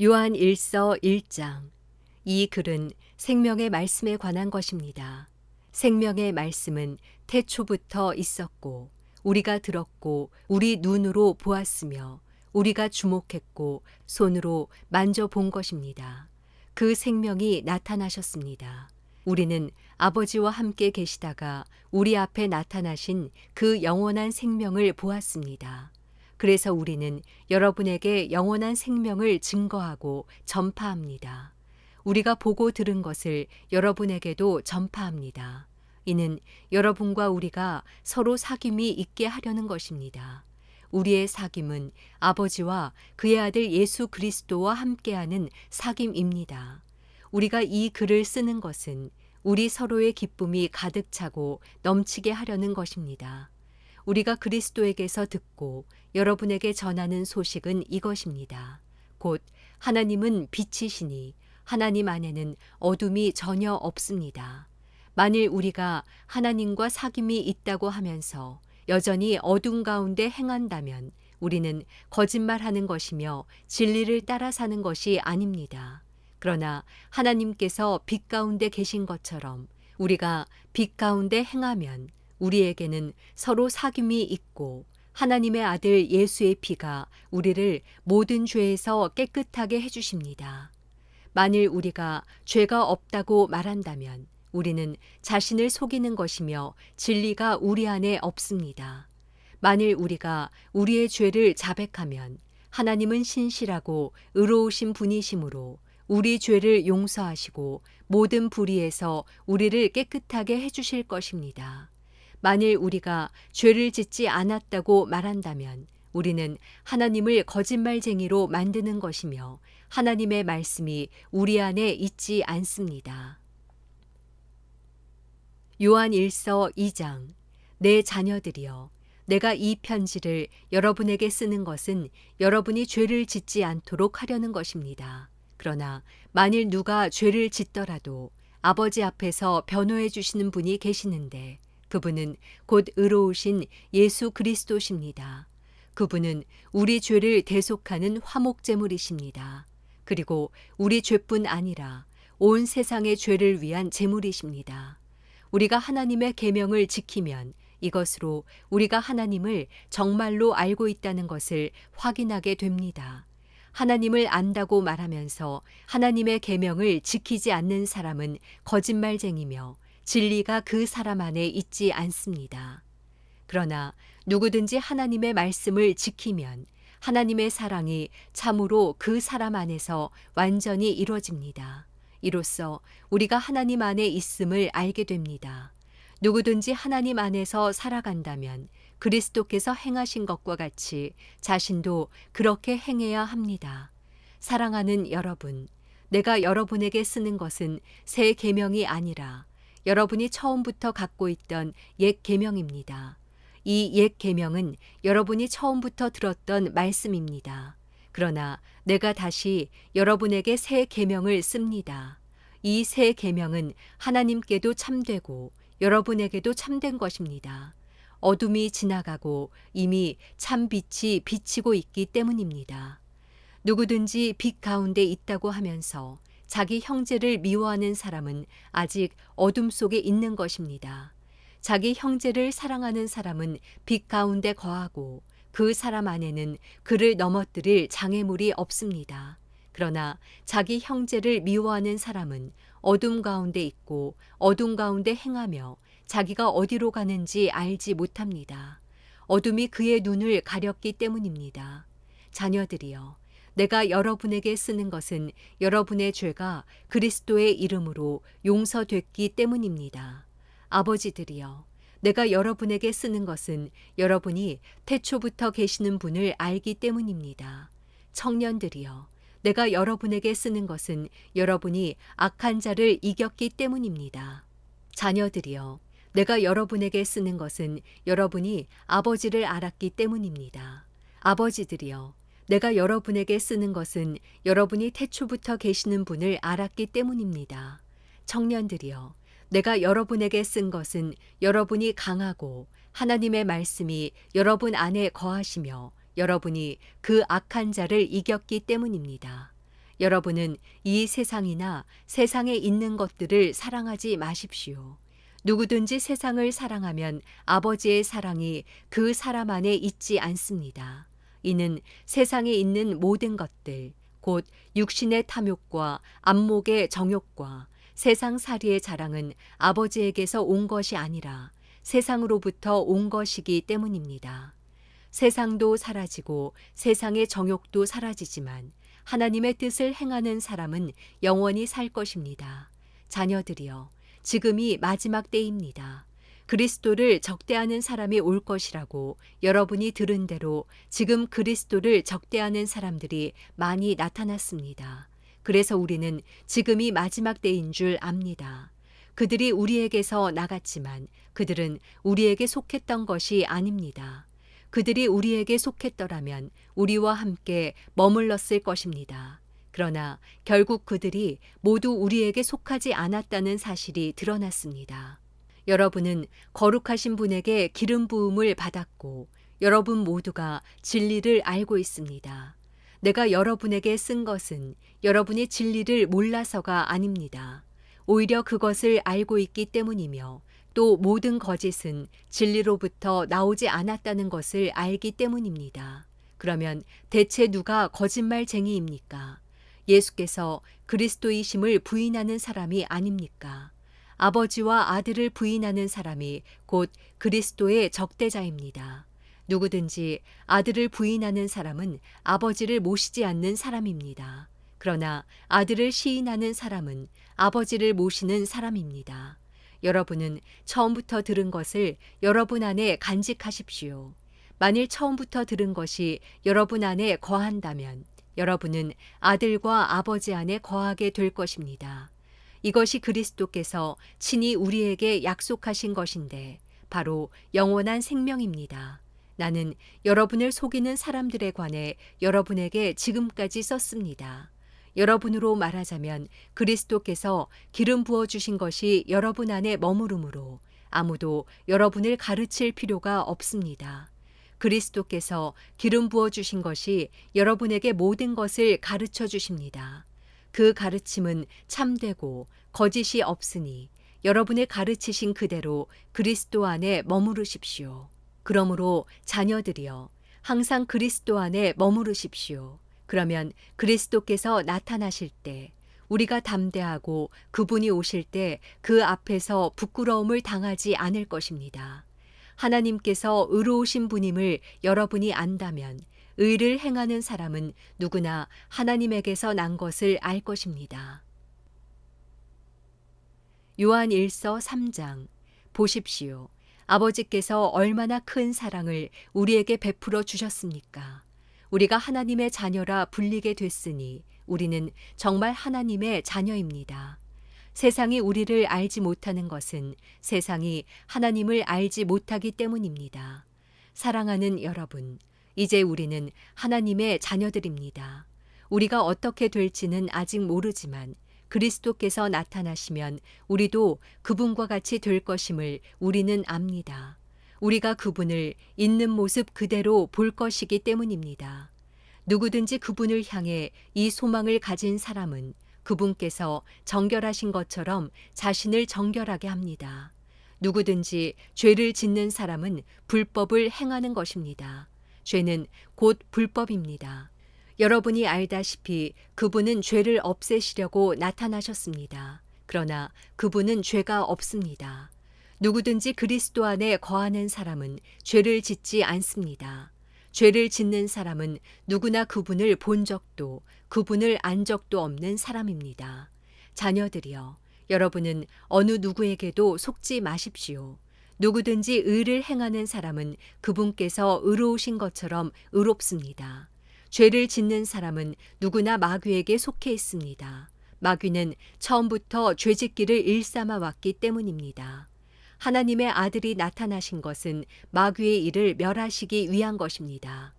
요한 1서 1장. 이 글은 생명의 말씀에 관한 것입니다. 생명의 말씀은 태초부터 있었고 우리가 들었고 우리 눈으로 보았으며 우리가 주목했고 손으로 만져본 것입니다. 그 생명이 나타나셨습니다. 우리는 아버지와 함께 계시다가 우리 앞에 나타나신 그 영원한 생명을 보았습니다. 그래서 우리는 여러분에게 영원한 생명을 증거하고 전파합니다. 우리가 보고 들은 것을 여러분에게도 전파합니다. 이는 여러분과 우리가 서로 사귐이 있게 하려는 것입니다. 우리의 사귐은 아버지와 그의 아들 예수 그리스도와 함께하는 사귐입니다. 우리가 이 글을 쓰는 것은 우리 서로의 기쁨이 가득 차고 넘치게 하려는 것입니다. 우리가 그리스도에게서 듣고 여러분에게 전하는 소식은 이것입니다. 곧 하나님은 빛이시니 하나님 안에는 어둠이 전혀 없습니다. 만일 우리가 하나님과 사귐이 있다고 하면서 여전히 어둠 가운데 행한다면 우리는 거짓말하는 것이며 진리를 따라 사는 것이 아닙니다. 그러나 하나님께서 빛 가운데 계신 것처럼 우리가 빛 가운데 행하면 우리에게는 서로 사귐이 있고 하나님의 아들 예수의 피가 우리를 모든 죄에서 깨끗하게 해주십니다. 만일 우리가 죄가 없다고 말한다면 우리는 자신을 속이는 것이며 진리가 우리 안에 없습니다. 만일 우리가 우리의 죄를 자백하면 하나님은 신실하고 의로우신 분이시므로 우리 죄를 용서하시고 모든 불의에서 우리를 깨끗하게 해주실 것입니다. 만일 우리가 죄를 짓지 않았다고 말한다면 우리는 하나님을 거짓말쟁이로 만드는 것이며 하나님의 말씀이 우리 안에 있지 않습니다. 요한 1서 2장. 내 자녀들이여, 내가 이 편지를 여러분에게 쓰는 것은 여러분이 죄를 짓지 않도록 하려는 것입니다. 그러나 만일 누가 죄를 짓더라도 아버지 앞에서 변호해 주시는 분이 계시는데 그분은 곧 의로우신 예수 그리스도십니다. 그분은 우리 죄를 대속하는 화목제물이십니다. 그리고 우리 죄뿐 아니라 온 세상의 죄를 위한 제물이십니다. 우리가 하나님의 계명을 지키면 이것으로 우리가 하나님을 정말로 알고 있다는 것을 확인하게 됩니다. 하나님을 안다고 말하면서 하나님의 계명을 지키지 않는 사람은 거짓말쟁이며 진리가 그 사람 안에 있지 않습니다. 그러나 누구든지 하나님의 말씀을 지키면 하나님의 사랑이 참으로 그 사람 안에서 완전히 이루어집니다. 이로써 우리가 하나님 안에 있음을 알게 됩니다. 누구든지 하나님 안에서 살아간다면 그리스도께서 행하신 것과 같이 자신도 그렇게 행해야 합니다. 사랑하는 여러분, 내가 여러분에게 쓰는 것은 새 계명이 아니라 여러분이 처음부터 갖고 있던 옛 계명입니다. 이 옛 계명은 여러분이 처음부터 들었던 말씀입니다. 그러나 내가 다시 여러분에게 새 계명을 씁니다. 이 새 계명은 하나님께도 참되고 여러분에게도 참된 것입니다. 어둠이 지나가고 이미 참 빛이 비치고 있기 때문입니다. 누구든지 빛 가운데 있다고 하면서 자기 형제를 미워하는 사람은 아직 어둠 속에 있는 것입니다. 자기 형제를 사랑하는 사람은 빛 가운데 거하고 그 사람 안에는 그를 넘어뜨릴 장애물이 없습니다. 그러나 자기 형제를 미워하는 사람은 어둠 가운데 있고 어둠 가운데 행하며 자기가 어디로 가는지 알지 못합니다. 어둠이 그의 눈을 가렸기 때문입니다. 자녀들이여, 내가 여러분에게 쓰는 것은 여러분의 죄가 그리스도의 이름으로 용서됐기 때문입니다. 아버지들이여, 내가 여러분에게 쓰는 것은 여러분이 태초부터 계시는 분을 알기 때문입니다. 청년들이여, 내가 여러분에게 쓰는 것은 여러분이 악한 자를 이겼기 때문입니다. 자녀들이여, 내가 여러분에게 쓰는 것은 여러분이 아버지를 알았기 때문입니다. 아버지들이여, 내가 여러분에게 쓰는 것은 여러분이 태초부터 계시는 분을 알았기 때문입니다. 청년들이여, 내가 여러분에게 쓴 것은 여러분이 강하고 하나님의 말씀이 여러분 안에 거하시며 여러분이 그 악한 자를 이겼기 때문입니다. 여러분은 이 세상이나 세상에 있는 것들을 사랑하지 마십시오. 누구든지 세상을 사랑하면 아버지의 사랑이 그 사람 안에 있지 않습니다. 이는 세상에 있는 모든 것들, 곧 육신의 탐욕과 안목의 정욕과 세상살이의 자랑은 아버지에게서 온 것이 아니라 세상으로부터 온 것이기 때문입니다. 세상도 사라지고 세상의 정욕도 사라지지만 하나님의 뜻을 행하는 사람은 영원히 살 것입니다. 자녀들이여, 지금이 마지막 때입니다. 그리스도를 적대하는 사람이 올 것이라고 여러분이 들은 대로 지금 그리스도를 적대하는 사람들이 많이 나타났습니다. 그래서 우리는 지금이 마지막 때인 줄 압니다. 그들이 우리에게서 나갔지만 그들은 우리에게 속했던 것이 아닙니다. 그들이 우리에게 속했더라면 우리와 함께 머물렀을 것입니다. 그러나 결국 그들이 모두 우리에게 속하지 않았다는 사실이 드러났습니다. 여러분은 거룩하신 분에게 기름 부음을 받았고 여러분 모두가 진리를 알고 있습니다. 내가 여러분에게 쓴 것은 여러분이 진리를 몰라서가 아닙니다. 오히려 그것을 알고 있기 때문이며 또 모든 거짓은 진리로부터 나오지 않았다는 것을 알기 때문입니다. 그러면 대체 누가 거짓말쟁이입니까? 예수께서 그리스도이심을 부인하는 사람이 아닙니까? 아버지와 아들을 부인하는 사람이 곧 그리스도의 적대자입니다. 누구든지 아들을 부인하는 사람은 아버지를 모시지 않는 사람입니다. 그러나 아들을 시인하는 사람은 아버지를 모시는 사람입니다. 여러분은 처음부터 들은 것을 여러분 안에 간직하십시오. 만일 처음부터 들은 것이 여러분 안에 거한다면 여러분은 아들과 아버지 안에 거하게 될 것입니다. 이것이 그리스도께서 친히 우리에게 약속하신 것인데 바로 영원한 생명입니다. 나는 여러분을 속이는 사람들에 관해 여러분에게 지금까지 썼습니다. 여러분으로 말하자면 그리스도께서 기름 부어 주신 것이 여러분 안에 머무르므로 아무도 여러분을 가르칠 필요가 없습니다. 그리스도께서 기름 부어 주신 것이 여러분에게 모든 것을 가르쳐 주십니다. 그 가르침은 참되고 거짓이 없으니 여러분을 가르치신 그대로 그리스도 안에 머무르십시오. 그러므로 자녀들이여, 항상 그리스도 안에 머무르십시오. 그러면 그리스도께서 나타나실 때 우리가 담대하고 그분이 오실 때 그 앞에서 부끄러움을 당하지 않을 것입니다. 하나님께서 의로우신 분임을 여러분이 안다면 의를 행하는 사람은 누구나 하나님에게서 난 것을 알 것입니다. 요한 1서 3장. 보십시오. 아버지께서 얼마나 큰 사랑을 우리에게 베풀어 주셨습니까? 우리가 하나님의 자녀라 불리게 됐으니 우리는 정말 하나님의 자녀입니다. 세상이 우리를 알지 못하는 것은 세상이 하나님을 알지 못하기 때문입니다. 사랑하는 여러분, 이제 우리는 하나님의 자녀들입니다. 우리가 어떻게 될지는 아직 모르지만 그리스도께서 나타나시면 우리도 그분과 같이 될 것임을 우리는 압니다. 우리가 그분을 있는 모습 그대로 볼 것이기 때문입니다. 누구든지 그분을 향해 이 소망을 가진 사람은 그분께서 정결하신 것처럼 자신을 정결하게 합니다. 누구든지 죄를 짓는 사람은 불법을 행하는 것입니다. 죄는 곧 불법입니다. 여러분이 알다시피 그분은 죄를 없애시려고 나타나셨습니다. 그러나 그분은 죄가 없습니다. 누구든지 그리스도 안에 거하는 사람은 죄를 짓지 않습니다. 죄를 짓는 사람은 누구나 그분을 본 적도 그분을 안 적도 없는 사람입니다. 자녀들이여, 여러분은 어느 누구에게도 속지 마십시오. 누구든지 의를 행하는 사람은 그분께서 의로우신 것처럼 의롭습니다. 죄를 짓는 사람은 누구나 마귀에게 속해 있습니다. 마귀는 처음부터 죄짓기를 일삼아 왔기 때문입니다. 하나님의 아들이 나타나신 것은 마귀의 일을 멸하시기 위한 것입니다.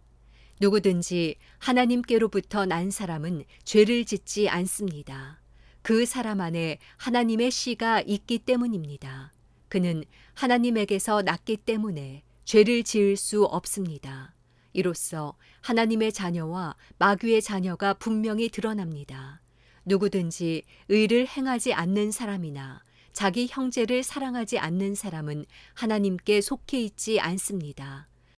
누구든지 하나님께로부터 난 사람은 죄를 짓지 않습니다. 그 사람 안에 하나님의 씨가 있기 때문입니다. 그는 하나님에게서 났기 때문에 죄를 지을 수 없습니다. 이로써 하나님의 자녀와 마귀의 자녀가 분명히 드러납니다. 누구든지 의를 행하지 않는 사람이나 자기 형제를 사랑하지 않는 사람은 하나님께 속해 있지 않습니다.